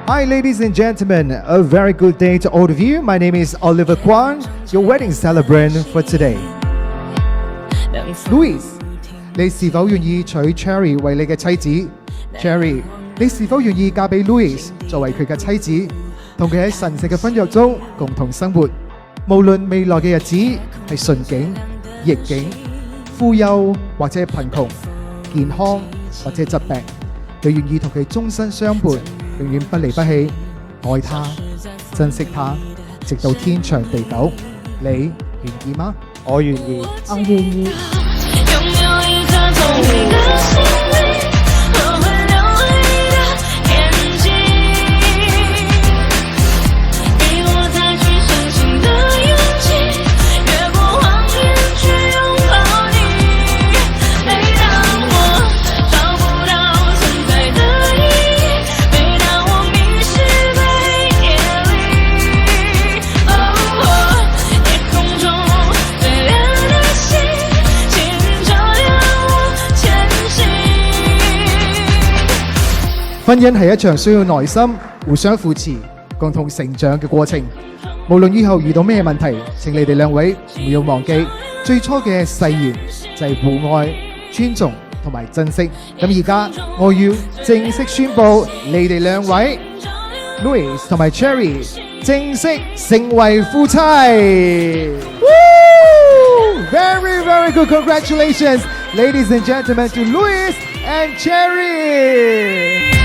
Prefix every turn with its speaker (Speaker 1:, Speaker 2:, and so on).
Speaker 1: Hi, ladies and gentlemen. A very good day to all of you. My name is Oliver Kwan, your wedding celebrant for today. Louis, 你是否願意娶 Cherry 為你嘅妻子 ？Cherry， 你是否願意嫁俾 Louis 作為佢嘅妻子，同佢喺神聖嘅婚約中共同生活？無論未來嘅日子係順境、逆境、富有或者貧窮、健康或者疾病，你願意同佢終身相伴，永遠不離不棄，愛他、珍惜他，直到天長地久。你願意嗎？
Speaker 2: 我願意。
Speaker 3: 我願意。
Speaker 1: 婚姻係一場需要耐心、互相扶持、共同成長嘅過程。無論以後遇到咩問題，請你哋兩位唔要忘記最初嘅誓言，就係互愛、尊重同埋珍惜。咁而家我要正式宣布，你哋兩位 Louis 同埋 Cherry 正式成為夫妻。Very, very good. Congratulations, ladies and gentlemen, to Louis and Cherry.